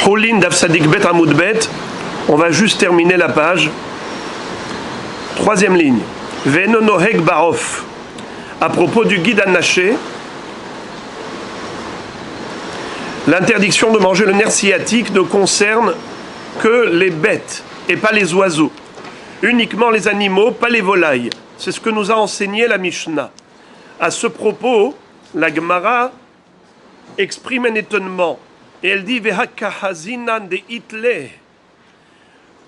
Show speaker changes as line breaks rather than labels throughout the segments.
Choulin d'Afsadik Bet Amoud Bet. On va juste terminer la page. Troisième ligne. Veno Noheg Barof. À propos du guide anaché, l'interdiction de manger le nerf sciatique ne concerne que les bêtes et pas les oiseaux. Uniquement les animaux, pas les volailles. C'est ce que nous a enseigné la Mishnah. À ce propos, la Gemara exprime un étonnement. Et elle dit Vehakahazinan de Hitle.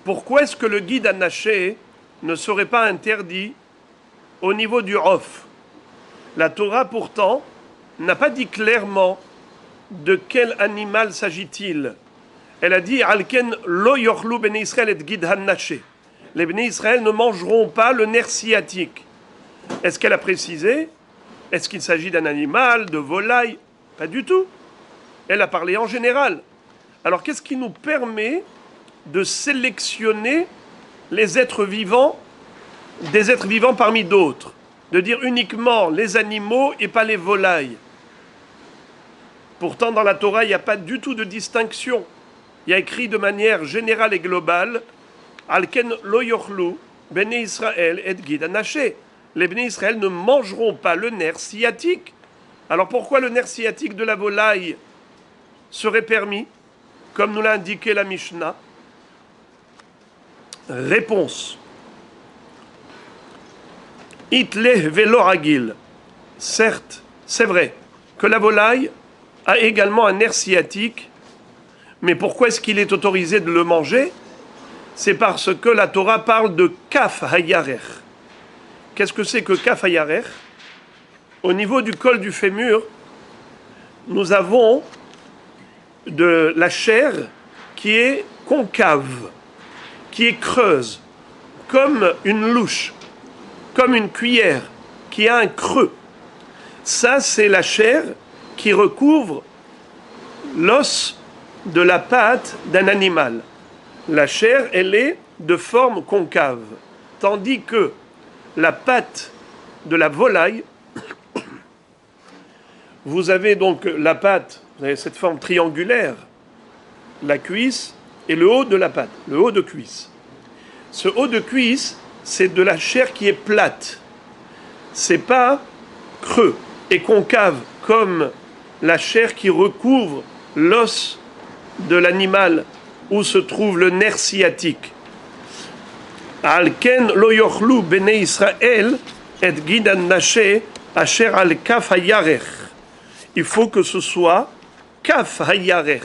Pourquoi est-ce que le guide anaché ne serait pas interdit au niveau du Rof? La Torah, pourtant, n'a pas dit clairement de quel animal s'agit-il. Elle a dit Alken lo yochlu bnei Israël et guide anaché. Les Bnei Israël ne mangeront pas le nerf sciatique. Est-ce qu'elle a précisé? Est-ce qu'il s'agit d'un animal, de volaille? Pas du tout. Elle a parlé en général. Alors qu'est-ce qui nous permet de sélectionner les êtres vivants, des êtres vivants parmi d'autres? De dire uniquement les animaux et pas les volailles. Pourtant, dans la Torah, il n'y a pas du tout de distinction. Il y a écrit de manière générale et globale Alken lo yochlu bnei Israël et guide anaché. Les Bnei Israël ne mangeront pas le nerf sciatique. Alors pourquoi le nerf sciatique de la volaille serait permis, comme nous l'a indiqué la Mishnah? Réponse. Hitle velo ragil. Certes, c'est vrai que la volaille a également un nerf sciatique, mais pourquoi est-ce qu'il est autorisé de le manger? C'est parce que la Torah parle de kaf hayarer. Qu'est-ce que c'est que kaf hayarer? Au niveau du col du fémur, nous avons de la chair qui est concave, qui est creuse, comme une louche, comme une cuillère, qui a un creux. Ça, c'est la chair qui recouvre l'os de la patte d'un animal. La chair, elle est de forme concave, tandis que la patte de la volaille, vous avez donc la patte, vous avez cette forme triangulaire, la cuisse et le haut de la patte, le haut de cuisse. Ce haut de cuisse, c'est de la chair qui est plate. C'est pas creux et concave comme la chair qui recouvre l'os de l'animal où se trouve le nerf sciatique. Alken lo yochlu bnei Israël et guide anaché asher al kaf hayarer. Il faut que ce soit kaf hayarer.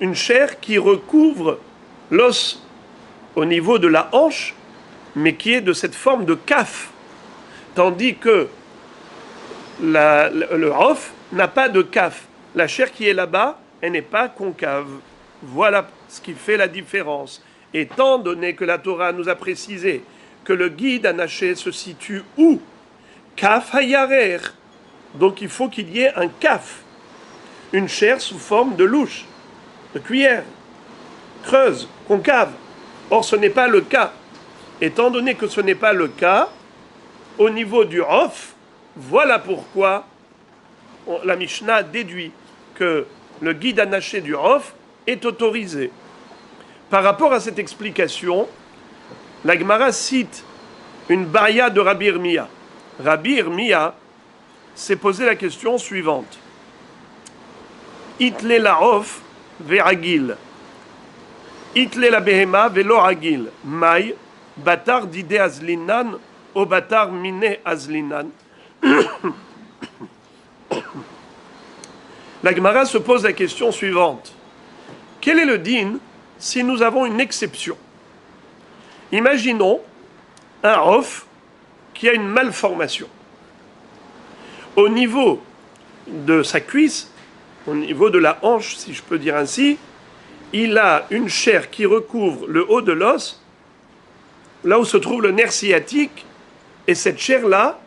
Une chair qui recouvre l'os au niveau de la hanche, mais qui est de cette forme de kaf. Tandis que le rof n'a pas de kaf. La chair qui est là-bas, elle n'est pas concave. Voilà ce qui fait la différence. Étant donné que la Torah nous a précisé que le guide anaché se situe où? Kaf hayarer. Donc il faut qu'il y ait un kaf. Une chair sous forme de louche, de cuillère, creuse, concave. Or ce n'est pas le cas. Étant donné que ce n'est pas le cas, au niveau du rof, voilà pourquoi la Mishnah déduit que le guide anaché du rof est autorisé. Par rapport à cette explication, la Gemara cite une baria de Rabbi Irmia. Rabbi Irmia s'est posé la question suivante. Itle la rof ve'agil. Itle la behema ve'lo agil. Maï, batar dide azlinan, o batar mine azlinan. La Gemara se pose la question suivante. Quel est le din si nous avons une exception? Imaginons un rof qui a une malformation. Au niveau de sa cuisse, au niveau de la hanche, si je peux dire ainsi, il a une chair qui recouvre le haut de l'os, là où se trouve le nerf sciatique, et cette chair-là,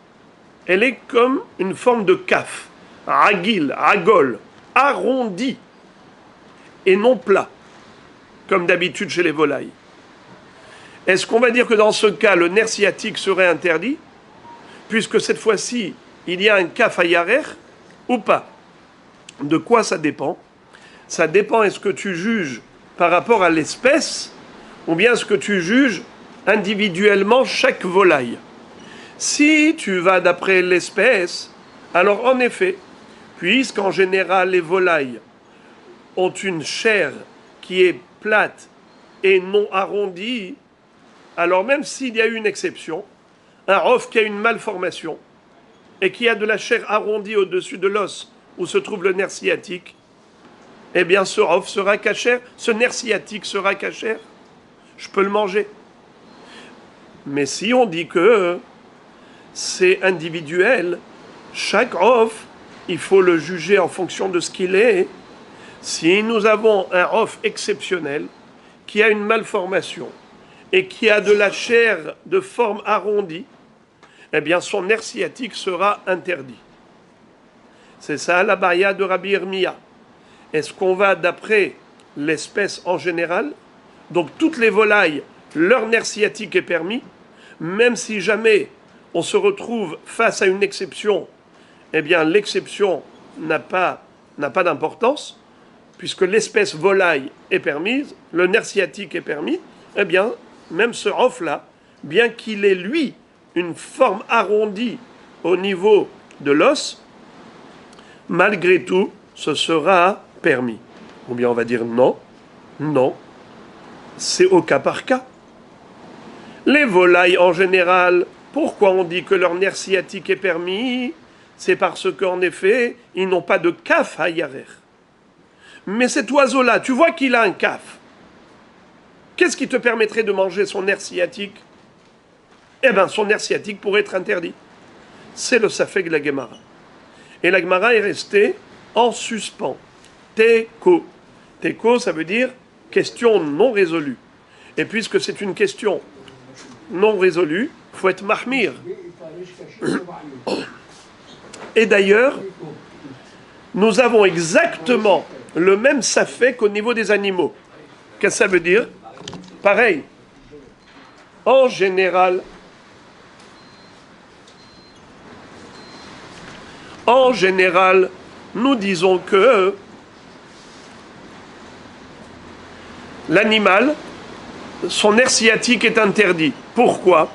elle est comme une forme de kaf, ragil, ragol, arrondi, et non plat, comme d'habitude chez les volailles. Est-ce qu'on va dire que dans ce cas, le nerf sciatique serait interdit, puisque cette fois-ci, il y a un kaf hayarer, ou pas? De quoi ça dépend? Ça dépend, est-ce que tu juges par rapport à l'espèce, ou bien est-ce que tu juges individuellement chaque volaille? Si tu vas d'après l'espèce, alors en effet, puisqu'en général les volailles ont une chair qui est plate et non arrondie, alors même s'il y a eu une exception, un rof qui a une malformation et qui a de la chair arrondie au-dessus de l'os où se trouve le nerf sciatique, eh bien ce rof sera cachère, ce nerf sciatique sera cachère, je peux le manger. Mais si on dit que c'est individuel, chaque rof, il faut le juger en fonction de ce qu'il est. Si nous avons un rof exceptionnel qui a une malformation et qui a de la chair de forme arrondie, eh bien son nerf sciatique sera interdit. C'est ça la baïa de Rabbi Irmia. Est-ce qu'on va d'après l'espèce en général? Donc toutes les volailles, leur nerf sciatique est permis, même si jamais on se retrouve face à une exception, eh bien l'exception n'a pas d'importance, puisque l'espèce volaille est permise, le nerf sciatique est permis, eh bien même ce rof-là, bien qu'il ait lui une forme arrondie au niveau de l'os, malgré tout, ce sera permis. Ou bien on va dire non, non, c'est au cas par cas. Les volailles en général, pourquoi on dit que leur nerf sciatique est permis? C'est parce qu'en effet, ils n'ont pas de kaf à yarer. Mais cet oiseau-là, tu vois qu'il a un kaf. Qu'est-ce qui te permettrait de manger son nerf sciatique? Eh bien, son nerf sciatique pourrait être interdit. C'est le safek de la Gemara. Et la Gemara est restée en suspens. Teko. Teko, ça veut dire question non résolue. Et puisque c'est une question non résolue, il faut être mahmir. Et d'ailleurs, nous avons exactement le même safek au niveau des animaux. Qu'est-ce que ça veut dire? Pareil. En général, nous disons que l'animal, son nerf sciatique est interdit. Pourquoi?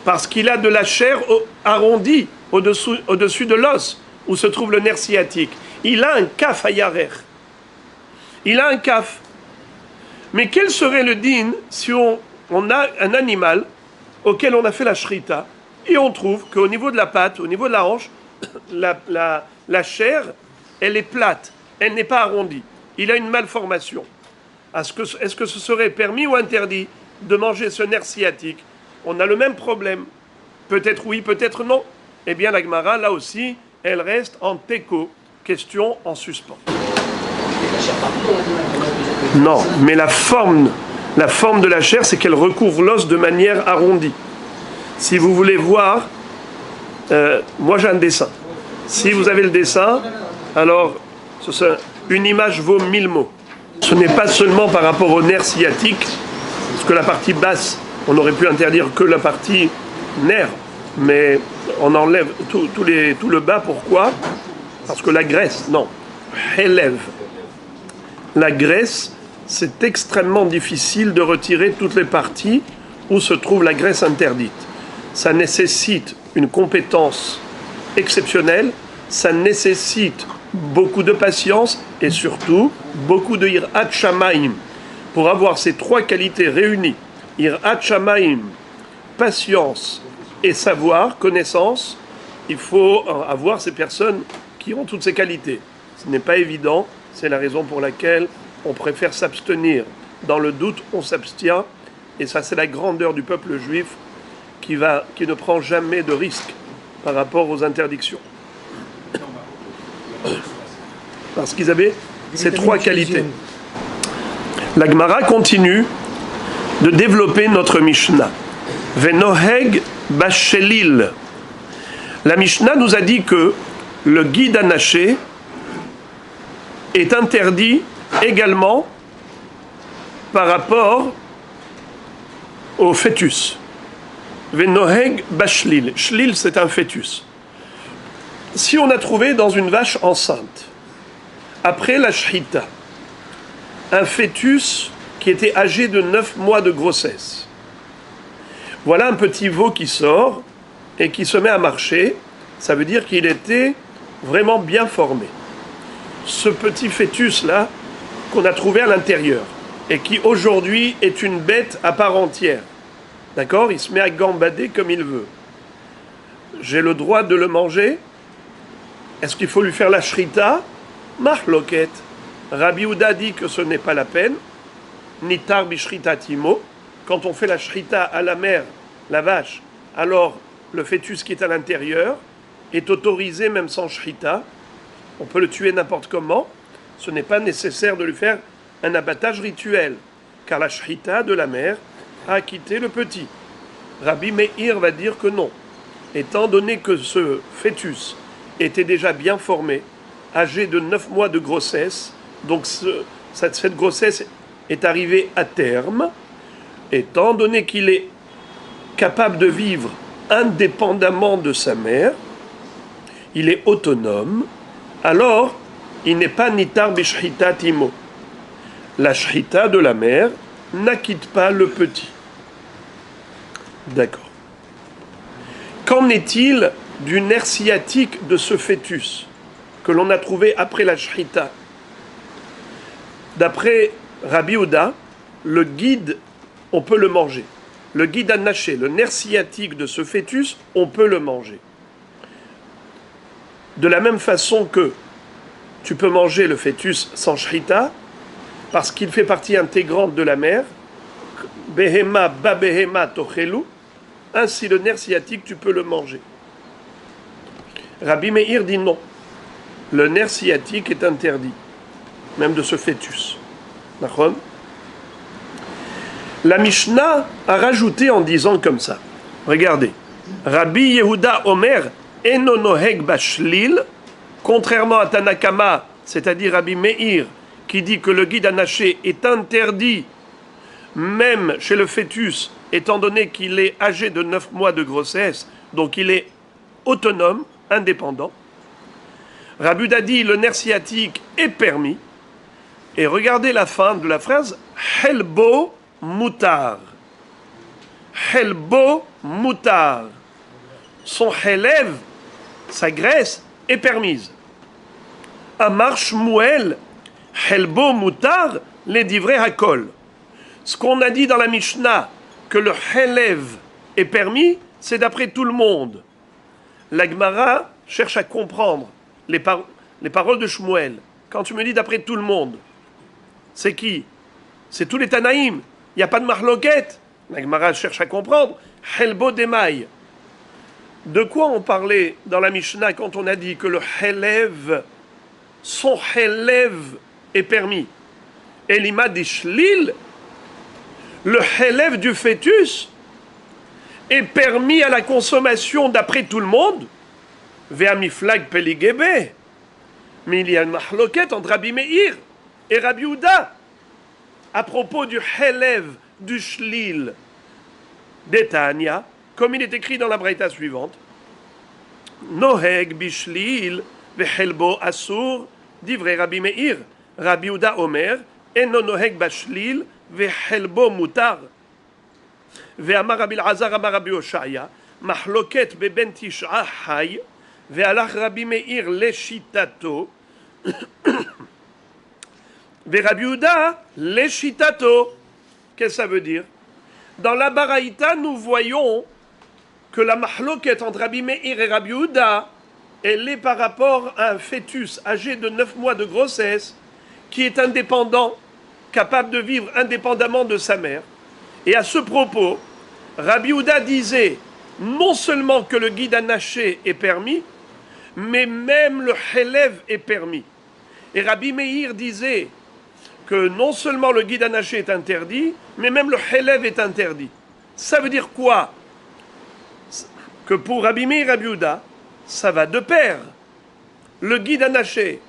Parce qu'il a de la chair arrondie au-dessus de l'os où se trouve le nerf sciatique. Il a un kaf à yarer. Il a un kaf. Mais quel serait le din si on a un animal auquel on a fait la shrita et on trouve qu'au niveau de la patte, au niveau de la hanche, la chair, elle est plate, elle n'est pas arrondie. Il a une malformation. Est-ce que ce serait permis ou interdit de manger ce nerf sciatique? On a le même problème. Peut-être oui, peut-être non. Eh bien, la Gemara, là aussi, elle reste en teko, question en suspens. Non, mais la forme de la chair, c'est qu'elle recouvre l'os de manière arrondie. Si vous voulez voir, moi j'ai un dessin. Si vous avez le dessin, alors une image vaut 1000 mots. Ce n'est pas seulement par rapport au nerf sciatique, parce que la partie basse, on aurait pu interdire que la partie nerf, mais on enlève tout le bas. Pourquoi? Parce que la graisse, non, élève. La graisse, c'est extrêmement difficile de retirer toutes les parties où se trouve la graisse interdite. Ça nécessite une compétence exceptionnelle, ça nécessite beaucoup de patience et surtout beaucoup de Yirat Shamayim. Pour avoir ces trois qualités réunies, Yirat Shamayim, patience et savoir, connaissance, il faut avoir ces personnes qui ont toutes ces qualités. Ce n'est pas évident, c'est la raison pour laquelle on préfère s'abstenir. Dans le doute, on s'abstient, et ça c'est la grandeur du peuple juif qui ne prend jamais de risque par rapport aux interdictions. Parce qu'ils avaient ces trois qualités. La Gemara continue de développer notre Mishnah. Venoheg Bashelil. La Mishnah nous a dit que le guide anaché est interdit également par rapport au fœtus. Venoheg Bashlil. Shlil, c'est un fœtus. Si on a trouvé dans une vache enceinte Après la shrita, un fœtus qui était âgé de 9 mois de grossesse. Voilà un petit veau qui sort et qui se met à marcher. Ça veut dire qu'il était vraiment bien formé. Ce petit fœtus-là, qu'on a trouvé à l'intérieur, et qui aujourd'hui est une bête à part entière. D'accord? Il se met à gambader comme il veut. J'ai le droit de le manger? Est-ce qu'il faut lui faire la shrita? Mahloket. Rabbi Houda dit que ce n'est pas la peine. Nitar bishrita timo. Quand on fait la shrita à la mère, la vache, alors le fœtus qui est à l'intérieur est autorisé même sans shrita. On peut le tuer n'importe comment. Ce n'est pas nécessaire de lui faire un abattage rituel, car la shrita de la mère a acquitté le petit. Rabbi Meir va dire que non. Étant donné que ce fœtus était déjà bien formé, âgé de 9 mois de grossesse, donc cette grossesse est arrivée à terme, étant donné qu'il est capable de vivre indépendamment de sa mère, il est autonome, alors il n'est pas nitar bishrita timo. La shrita de la mère n'acquitte pas le petit. D'accord. Qu'en est-il du nerf sciatique de ce fœtus que l'on a trouvé après la shrita? D'après Rabbi Houda, le guide, on peut le manger. Le guide anaché, le nerf sciatique de ce fœtus, on peut le manger. De la même façon que tu peux manger le fœtus sans shrita, parce qu'il fait partie intégrante de la mère, behema ba behema tochelu, ainsi le nerf sciatique, tu peux le manger. Rabbi Meir dit non. Le nerf sciatique est interdit, même de ce fœtus. D'accord? La Mishnah a rajouté en disant comme ça. Regardez. Rabbi Yehuda Omer eno noheg bashlil, contrairement à Tanakama, c'est-à-dire Rabbi Meir, qui dit que le guide anaché est interdit, même chez le fœtus, étant donné qu'il est âgé de 9 mois de grossesse, donc il est autonome, indépendant. Rabbi Houda dit le nerf sciatique est permis. Et regardez la fin de la phrase, helbo mutar. Helbo mutar. Son helève, sa graisse, est permise. Amar Shmuel, helbo mutar, les divrei hakol. Ce qu'on a dit dans la Mishnah, que le helève est permis, c'est d'après tout le monde. La Gemara cherche à comprendre les paroles de Shmuel. Quand tu me dis d'après tout le monde, c'est qui? C'est tous les Tanaïm. Il n'y a pas de marloquette. La Gemara cherche à comprendre. Helbo demai. De quoi on parlait dans la Mishnah quand on a dit que le helève, son helève est permis? Elima dishlil, le helève du fœtus est permis à la consommation d'après tout le monde. Ve'amiflag peligebe. Mais il y a une mahloquette entre Rabbi Meir et Rabbi Houda à propos du helève du shlil d'Etania, comme il est écrit dans la braïta suivante. Noheg bishlil vehelbo asur, divrei Rabbi Meir, Rabbi Houda Omer, eno noheg bashlil vehelbo mutar. Ve'amar Rabbi Elazar amar Rabbi Oshaya, mahloket beben tish'a hay, ve'alach Rabbi Meir leshitato, ve'Rabbi Houda leshitato. Qu'est-ce que ça veut dire? Dans la Baraïta, nous voyons que la mahloket entre Rabbi Meir et Rabbi Houda, elle est par rapport à un fœtus âgé de 9 mois de grossesse, qui est indépendant, capable de vivre indépendamment de sa mère. Et à ce propos, Rabbi Houda disait non seulement que le guide anaché est permis, mais même le helève est permis. Et Rabbi Meir disait que non seulement le guide anaché est interdit, mais même le helève est interdit. Ça veut dire quoi? Que pour Rabbi Meir et Rabbi Houda, ça va de pair. Le guide anaché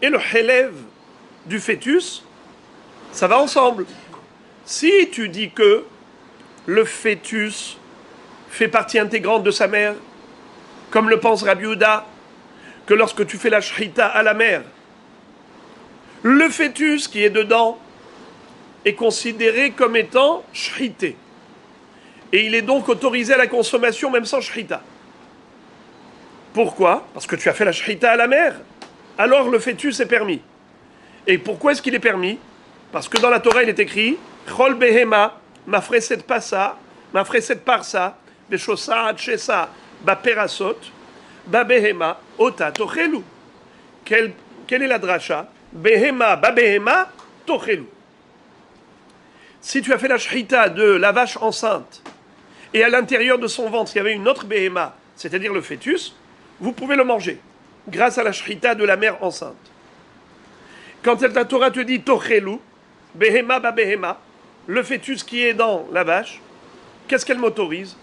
et le helève du fœtus, ça va ensemble. Si tu dis que le fœtus fait partie intégrante de sa mère, comme le pense Rabbi Houda, que lorsque tu fais la shrita à la mère, Le fœtus qui est dedans est considéré comme étant shrité. Et il est donc autorisé à la consommation même sans shrita. Pourquoi? Parce que tu as fait la shrita à la mère. Alors le fœtus est permis. Et pourquoi est-ce qu'il est permis? Parce que dans la Torah il est écrit Chol behema, mafreset pasa, mafreset parsa, beshosa adshesa, baperasot, babehema, ota tochelu. Quelle est la dracha? Behema, babehema, tochelu. Si tu as fait la shrita de la vache enceinte, et à l'intérieur de son ventre il y avait une autre behema, c'est-à-dire le fœtus, vous pouvez le manger, grâce à la shrita de la mère enceinte. Quand la Torah te dit tochelu, behema ba behema, le fœtus qui est dans la vache, qu'est-ce qu'elle m'autorise?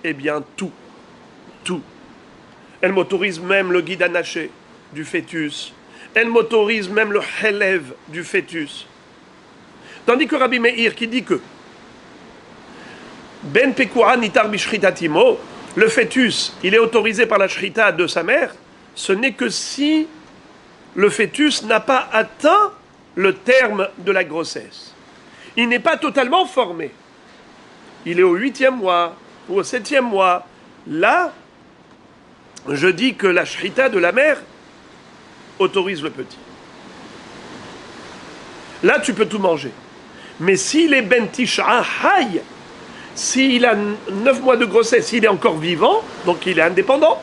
Eh bien tout. Tout. Elle m'autorise même le guide anaché du fœtus. Elle m'autorise même le chelev du fœtus. Tandis que Rabbi Meir qui dit que Ben Pekura Nitar Bishritatimo, le fœtus, il est autorisé par la shrita de sa mère, ce n'est que si le fœtus n'a pas atteint le terme de la grossesse. Il n'est pas totalement formé. Il est au 8e mois ou au 7e mois. Là, je dis que la shrita de la mère autorise le petit. Là, tu peux tout manger. Mais s'il est ben tisha hay, s'il a 9 mois de grossesse, s'il est encore vivant, donc il est indépendant,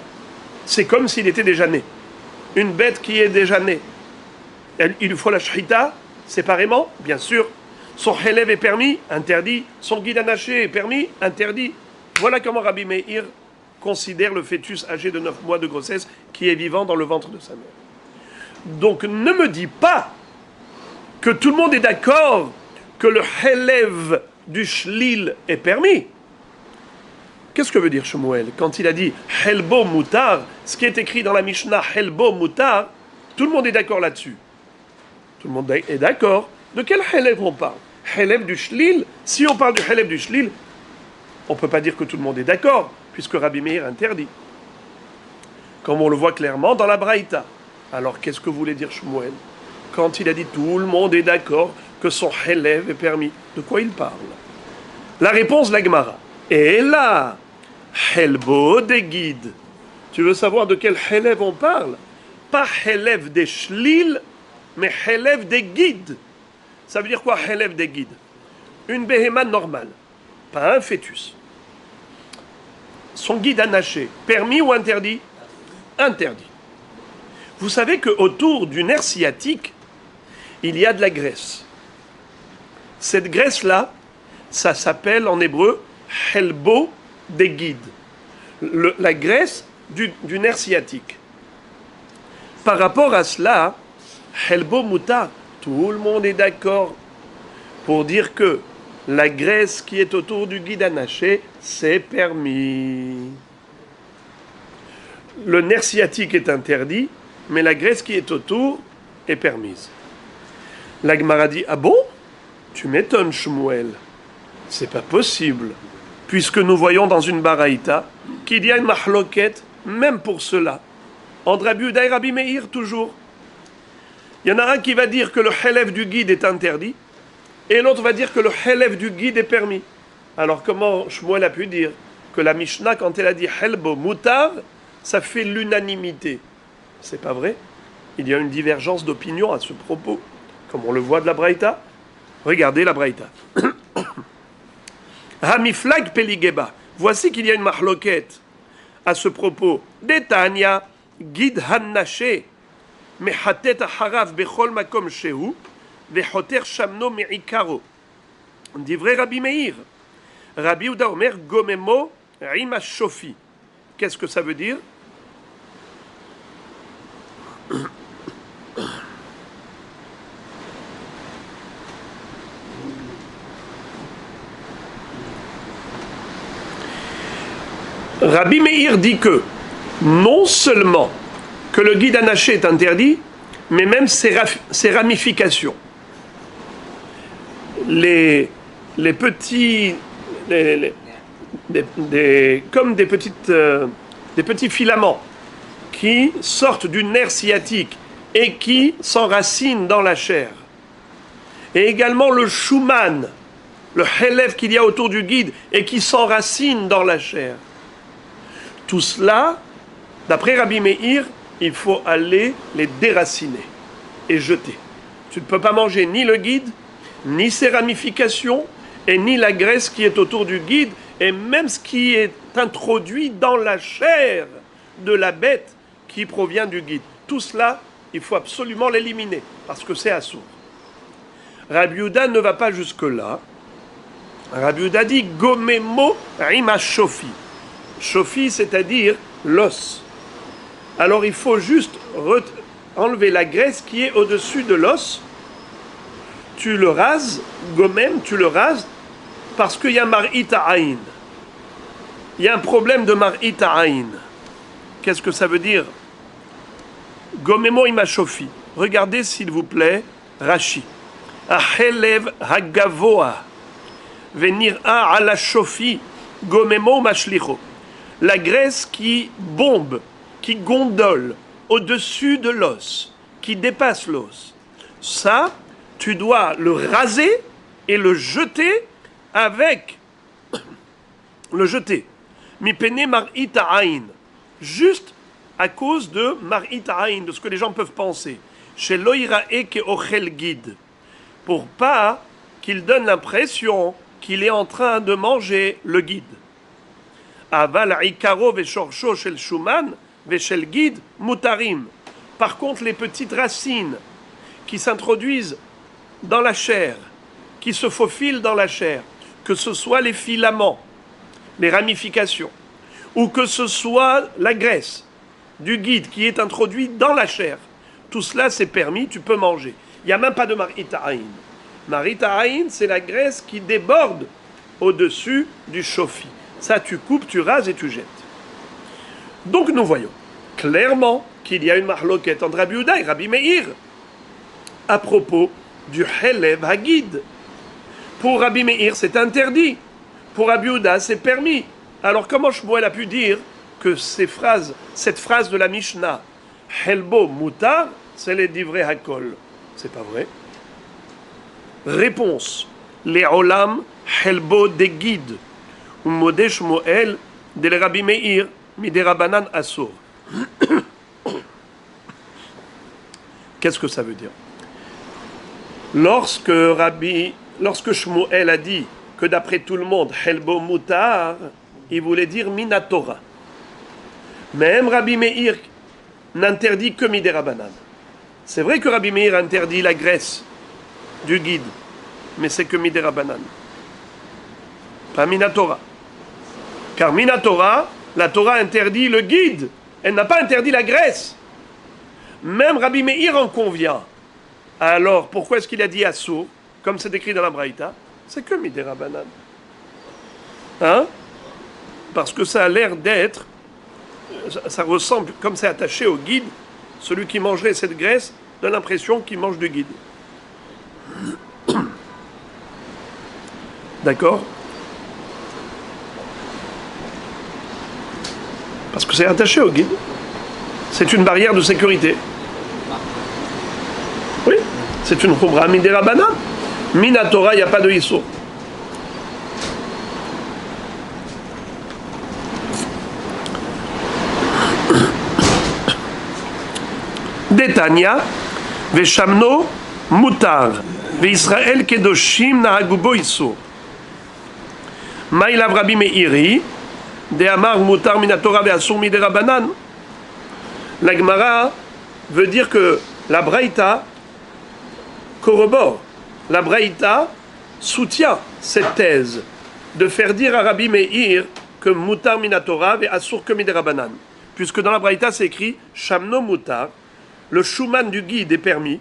c'est comme s'il était déjà né. Une bête qui est déjà née, il lui faut la shrita séparément, bien sûr. Son chelev est permis, interdit. Son guide anaché est permis, interdit. Voilà comment Rabbi Meir considère le fœtus âgé de 9 mois de grossesse qui est vivant dans le ventre de sa mère. Donc ne me dis pas que tout le monde est d'accord que le chelev du shlil est permis. Qu'est-ce que veut dire Shmuel quand il a dit helbo mutar? Ce qui est écrit dans la Mishnah helbo mutar, tout le monde est d'accord là-dessus. Tout le monde est d'accord. De quel chelev on parle? Chelev du shlil? Si on parle du chelev du shlil, on ne peut pas dire que tout le monde est d'accord, puisque Rabbi Meir interdit. Comme on le voit clairement dans la Braïta. Alors qu'est-ce que voulait dire Shmuel quand il a dit tout le monde est d'accord que son chelev est permis? De quoi il parle? La réponse, la Gemara. Et là, helbo des guides. Tu veux savoir de quel chelev on parle? Pas chelev des shlil, mais chelev des guides. Ça veut dire quoi, chelev des guides? Une béhéma normale, pas un fœtus. Son guide anaché, permis ou interdit? Interdit. Vous savez qu'autour du nerf sciatique, il y a de la graisse. Cette graisse-là, ça s'appelle en hébreu helbo des guides. La graisse du nerf sciatique. Par rapport à cela, helbo mutar, tout le monde est d'accord pour dire que la graisse qui est autour du guide anaché, c'est permis. Le nerf sciatique est interdit, mais la graisse qui est autour est permise. La Gemara dit, ah bon? Tu m'étonnes, Shmuel. C'est pas possible, puisque nous voyons dans une baraïta qu'il y a une mahloket, même pour cela. Entre Rabbi Yehuda et Rabbi Meir, toujours. Il y en a un qui va dire que le chelev du guide est interdit, et l'autre va dire que le chelev du guide est permis. Alors comment Shmuel a pu dire que la Mishnah, quand elle a dit helbo mutar, ça fait l'unanimité? C'est pas vrai. Il y a une divergence d'opinion à ce propos, comme on le voit de la Braïta. Regardez la Braïta. Hamiflag peligeba. Voici qu'il y a une mahloket à ce propos. Detania guide hannaché mehatet harav bechol makom shehu vehoter shamno meikaro. On dit vrai Rabbi Meir. Rabbi Yehuda Omer gomemo rima shofi. Qu'est-ce que ça veut dire? Rabbi Meir dit que non seulement que le guide anaché est interdit, mais même ses ramifications. Les petits, comme des petits filaments qui sortent du nerf sciatique et qui s'enracine dans la chair. Et également le shuman, le helef qu'il y a autour du guide et qui s'enracine dans la chair. Tout cela, d'après Rabbi Meir, il faut aller les déraciner et jeter. Tu ne peux pas manger ni le guide, ni ses ramifications, et ni la graisse qui est autour du guide, et même ce qui est introduit dans la chair de la bête qui provient du guide. Tout cela, il faut absolument l'éliminer, parce que c'est assourd. Rabbi Yehuda ne va pas jusque-là. Rabbi Yehuda dit « Gomemo rima shofi ». Shofi, c'est-à-dire l'os. Alors il faut juste enlever la graisse qui est au-dessus de l'os. Tu le rases, gomem, tu le rases, parce qu'il y a mar'ita aïn. Il y a un problème de mar'ita aïn. Qu'est-ce que ça veut dire? Gomemo imashofi. Regardez s'il vous plaît, Rashi. Ahelev hagavoa. Venir a ala shofi. Gomemo mashlicho. La graisse qui bombe, qui gondole au-dessus de l'os, qui dépasse l'os. Ça, tu dois le raser et le jeter avec le jeter. Mipene mar'ita aïn. Juste à cause de mar'ita aïn, de ce que les gens peuvent penser. Chez loïrae ke ochel guide. Pour pas qu'il donne l'impression qu'il est en train de manger le guide. Aval ikaro veshorcho shel shuman veshel guide mutarim. Par contre, les petites racines qui s'introduisent dans la chair, qui se faufilent dans la chair, que ce soit les filaments, les ramifications, ou que ce soit la graisse du guide qui est introduite dans la chair, tout cela c'est permis, tu peux manger. Il n'y a même pas de mar'ita aïn. Mar'ita aïn, c'est la graisse qui déborde au-dessus du shofi. Ça, tu coupes, tu rases et tu jettes. Donc nous voyons clairement qu'il y a une mahloket entre Rabbi Yehuda et Rabbi Meir à propos du Helev Hagid. Pour Rabbi Meir, c'est interdit. Pour Rabbi Yehuda, c'est permis. Alors comment Shmuel a pu dire que cette phrase de la Mishnah, Helbo Mutar, c'est les divrei Hakol? C'est pas vrai. Réponse. Les Olam Helbo des guides. Umode Shmuel de Rabbi Meir mide Rabanan Asur. Qu'est-ce que ça veut dire? Lorsque Shmuel a dit que d'après tout le monde, Helbo Mutar, il voulait dire Minatora. Même Rabbi Meir n'interdit que Midei Rabanan. C'est vrai que Rabbi Meir interdit la graisse du guide, mais c'est que Midei Rabanan. Pas Minatora. Car Minatora, la Torah interdit le guide. Elle n'a pas interdit la graisse. Même Rabbi Meir en convient. Alors, pourquoi est-ce qu'il a dit Assour, comme c'est écrit dans la Braïta? C'est que Midei Rabanan. Hein? Parce que ça a l'air d'être, ça ressemble, comme c'est attaché au guide, celui qui mangerait cette graisse donne l'impression qu'il mange du guide. D'accord? Parce que c'est attaché au guide. C'est une barrière de sécurité. Oui, c'est une khumra midei Rabanan. Minatora, il n'y a pas de issur. Detania, Veshamno, Mutar, Veisrael Kedoshim, Nahagubo issur. Maïlav Rabbi Meiri, De Amar Mutar Minatora Ve'asur midei Rabanan. La Gemara veut dire que la Braïta corrobore. La Braïta soutient cette thèse de faire dire à Rabbi Meir que Mutar Minatora Ve'asur que midei Rabanan. Puisque dans la Braïta c'est écrit Shamno Mutar, le Shuman du guide est permis.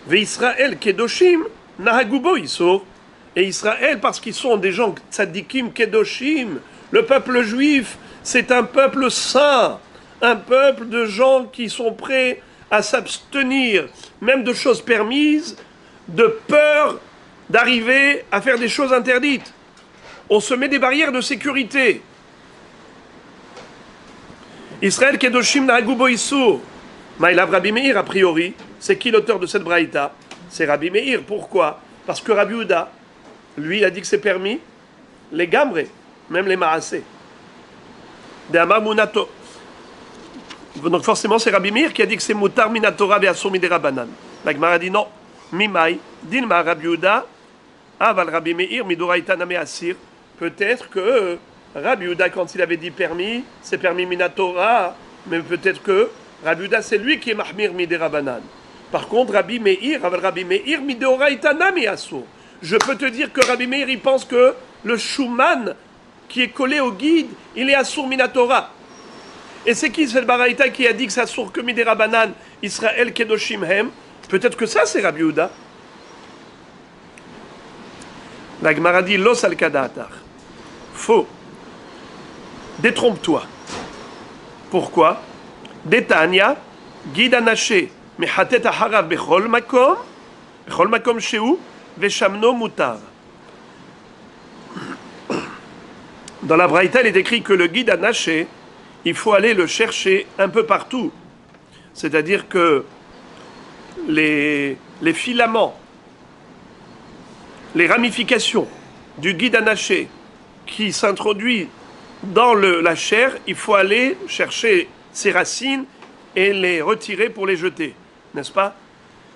Ve'Israel Kedoshim Nahagubo issur. Et Israël, parce qu'ils sont des gens tzadikim kedoshim, le peuple juif, c'est un peuple saint, un peuple de gens qui sont prêts à s'abstenir, même de choses permises, de peur d'arriver à faire des choses interdites. On se met des barrières de sécurité. Israël kedoshim nahagubo issur. Maïlav Rabbi Meir, a priori, c'est qui l'auteur de cette braïta? C'est Rabbi Meir. Pourquoi? Parce que Rabbi Uda, lui, il a dit que c'est permis, les gamres, même les maasé. De Amar Munato. Donc forcément, c'est Rabbi Meir qui a dit que c'est mutar minatora ve'asur miderabanan. La Gemara dit non. Mimai, dilma Rabbi Uda, aval Rabbi Meir, midoraita name asir. Peut-être que Rabbi Uda, quand il avait dit permis, c'est permis minatora, mais peut-être que Rabbi Uda, c'est lui qui est mahmir miderabanan. Par contre, Rabbi Meir, aval Rabbi Meir, midoraita name asur. Je peux te dire que Rabbi Meir, il pense que le Shuman qui est collé au guide, il est asur minatora. Et c'est qui cette baraïta qui a dit que ça asur que miderabanan, Israël kedoshim hem? Peut-être que ça, c'est Rabbi Uda. La Gemara dit Los al kadatar. Faux. Détrompe-toi. Pourquoi? Detania, guide anaché, mechatet aharav bechol makom sheu, veshamno mutar. Dans la Braïta, il est écrit que le guide anaché, il faut aller le chercher un peu partout. C'est-à-dire que les filaments, les ramifications du guide anaché qui s'introduit dans la chair, il faut aller chercher ces racines et les retirer pour les jeter, n'est-ce pas?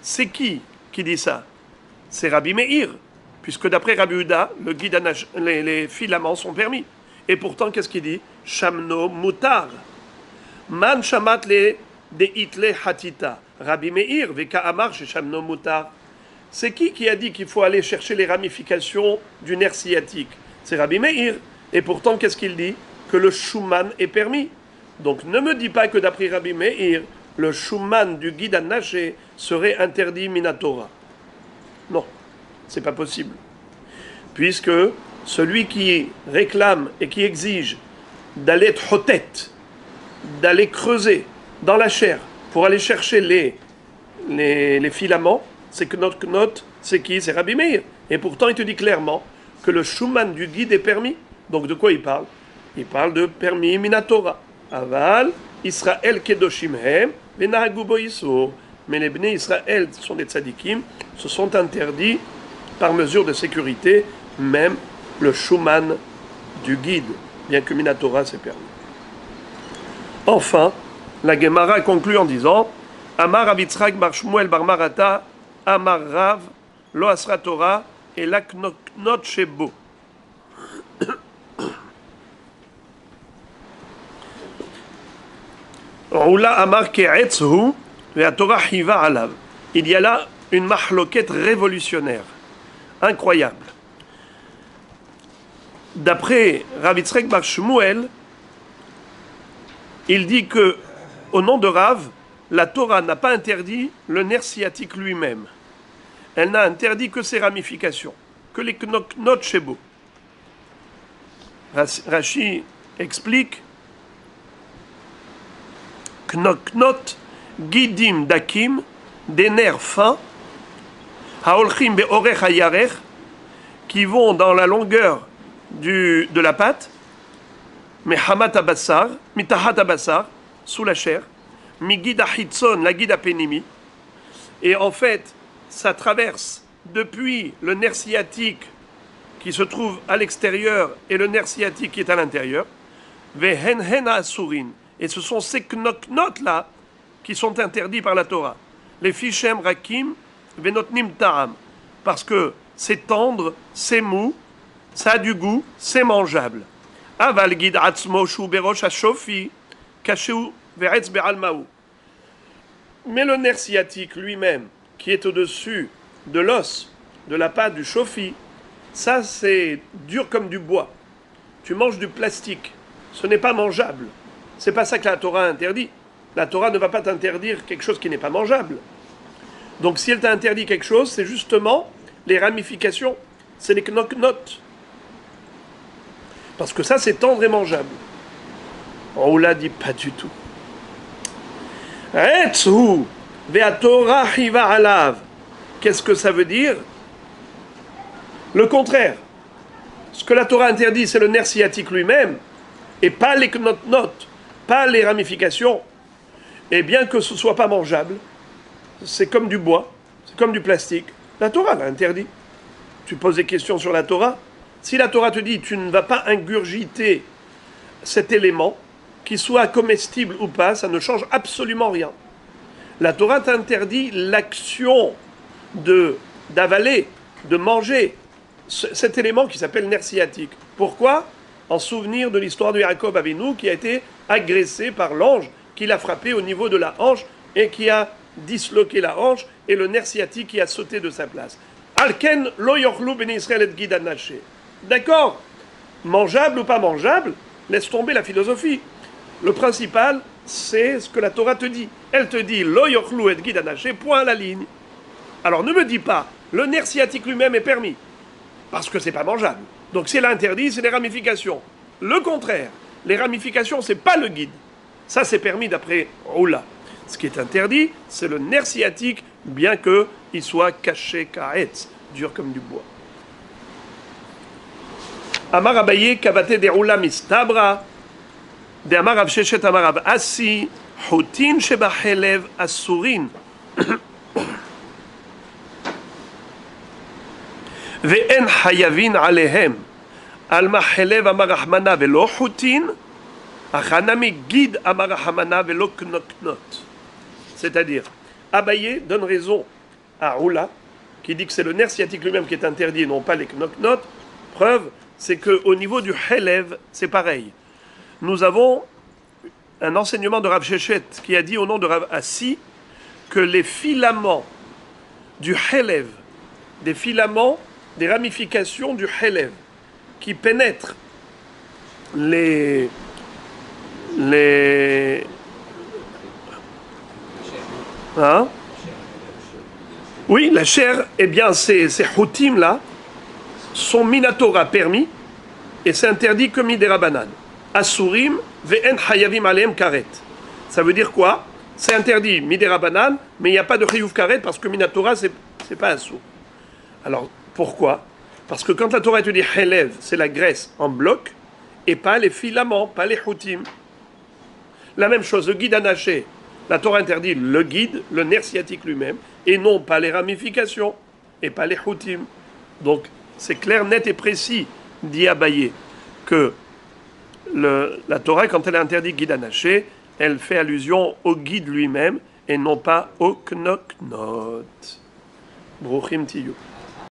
C'est qui dit ça? C'est Rabbi Meir, puisque d'après Rabbi Uda, le guide anaché, les filaments sont permis. Et pourtant, qu'est-ce qu'il dit? Shamno mutar. Man shamat le de itle hatita. Rabbi Meir, veka amar chez Shamno mutar. C'est qui a dit qu'il faut aller chercher les ramifications du nerf sciatique? C'est Rabbi Meir. Et pourtant, qu'est-ce qu'il dit? Que le Shuman est permis. Donc ne me dis pas que d'après Rabbi Meir, le Shuman du guide anaché serait interdit minatora. Non, c'est pas possible. Puisque celui qui réclame et qui exige d'aller trotet, d'aller creuser dans la chair pour aller chercher les filaments, c'est que notre note, c'est qui? C'est Rabbi Meir. Et pourtant, il te dit clairement que le Shuman du guide est permis. Donc de quoi il parle? Il parle de permis minatora. Aval, Israël kedoshim hem, venahagu bo isur. Mais les Bnei Israël sont des tzadikim, se sont interdits par mesure de sécurité, même le Shuman du guide, bien que minatora c'est permis. Enfin, la Gemara conclut en disant Amar Rav Yitzchak bar Shmuel bar Marata, Amar Rav, Lo Asra Torah, et l'Aknot Shebo. Oula Amar Ke'etzhu, la Torah Hiva Alav. Il y a là une mahloket révolutionnaire, incroyable. D'après Rav Yitzchak bar Shmuel, il dit que, au nom de Rav, la Torah n'a pas interdit le nerf sciatique lui-même. Elle n'a interdit que ses ramifications, que les knoknot shebo. Rashi explique knoknot gidim dakim, des nerfs fins, haolchim beorech hayarech, qui vont dans la longueur de la pâte, mais hamat abassar, mitahat abassar, sous la chair, migida hitzon, la guida penimi, et en fait, ça traverse depuis le nerf sciatique qui se trouve à l'extérieur et le nerf sciatique qui est à l'intérieur, vehen hena asurin, et ce sont ces knoknot là qui sont interdits par la Torah. Les fichem rakim venotnim ta'am, parce que c'est tendre, c'est mou, ça a du goût, c'est mangeable. Aval gid atzmo shu berosh hashofi kashu ve'etz be'almahu. Mais le nerf sciatique lui-même, qui est au-dessus de l'os, de la pâte du shofi, ça c'est dur comme du bois. Tu manges du plastique, ce n'est pas mangeable. C'est pas ça que la Torah interdit. La Torah ne va pas t'interdire quelque chose qui n'est pas mangeable. Donc si elle t'a interdit quelque chose, c'est justement les ramifications, c'est les knoknot. Parce que ça c'est tendre et mangeable. On l'a dit pas du tout. Etzhu ve'atorah hiva alav. Qu'est-ce que ça veut dire? Le contraire. Ce que la Torah interdit, c'est le nerf sciatique lui-même, et pas les knotnot, pas les ramifications. Et bien que ce ne soit pas mangeable, c'est comme du bois, c'est comme du plastique. La Torah l'a interdit. Tu poses des questions sur la Torah. Si la Torah te dit tu ne vas pas ingurgiter cet élément, qu'il soit comestible ou pas, ça ne change absolument rien. La Torah t'interdit l'action d'avaler, de manger cet élément qui s'appelle nerf sciatique. Pourquoi? En souvenir de l'histoire de Yaakov Avinu qui a été agressé par l'ange qui l'a frappé au niveau de la hanche et qui a disloqué la hanche et le nerf sciatique qui a sauté de sa place. Alken lo yochlu ben Israël et gid anaché. D'accord? Mangeable ou pas mangeable, laisse tomber la philosophie. Le principal, c'est ce que la Torah te dit. Elle te dit lo yochlu et gid anaché, point à la ligne. Alors ne me dis pas, le nerf sciatique lui-même est permis, parce que c'est pas mangeable. Donc si elle a interdit, c'est les ramifications. Le contraire, les ramifications, c'est pas le guide. Ça, c'est permis d'après Oula. Ce qui est interdit, c'est le nerf sciatique, bien qu'il soit caché kaetz, dur comme du bois. Amar Abaye kavate de Oula mistabra, de Amar Rav Sheshet Amar Rav Asi, hutin shebachelev asurin. ואין חייבין עליהם על מה חלב אמר רחמנה ולא חוטין, החנמי גיד אמר רחמנה ולא קנוקנות. C'est-à-dire, Abaye donne raison à Oula, qui dit que c'est le nerf sciatique lui-même qui est interdit et non pas les knoknot. Preuve, c'est qu'au niveau du chelev, c'est pareil. Nous avons un enseignement de Rav Sheshet qui a dit au nom de Rav Assi que les filaments du chelev, des filaments, des ramifications du chelev qui pénètrent les hein? Oui, la chair, eh bien ces choutim là sont minatora permis et c'est interdit comme midérabanan. Asurim ve'en hayavim aleem karet. Ça veut dire quoi? C'est interdit midérabanan, mais il n'y a pas de chiyuv karet parce que minatora c'est pas asur. Alors pourquoi? Parce que quand la Torah te dit chelev, c'est la graisse en bloc et pas les filaments, pas les choutim. La même chose, le guide anaché. La Torah interdit le guide, le nerf sciatique lui-même, et non pas les ramifications, et pas les choutim. Donc, c'est clair, net et précis, dit Abaye, que la Torah, quand elle interdit guide anaché, elle fait allusion au guide lui-même, et non pas au knoknot. Bruchim tiyu.